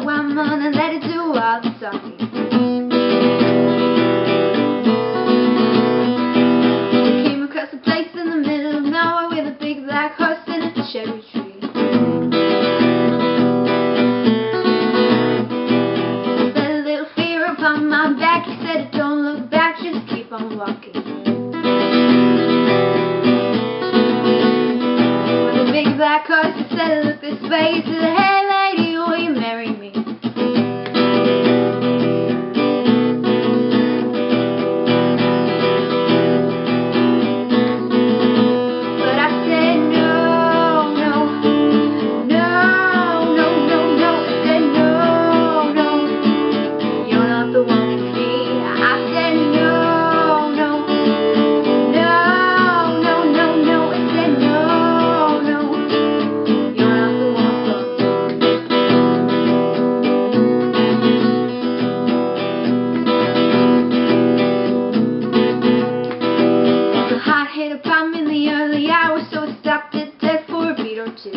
I'm gonna let it do all the talking. We came across a place in the middle of nowhere with a big black horse and a cherry tree. I felt a little fear upon my back. He said, don't look back, just keep on walking. With a big black horse, he said, look this way. He said, hey lady, will you marry me? Hit upon me in the early hours, so I stopped it dead for a beat or two.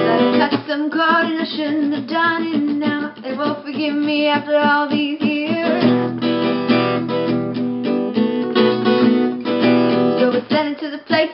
But I cut some cord and I shouldn't have done it. Now they won't forgive me after all these years. So I sent it to the place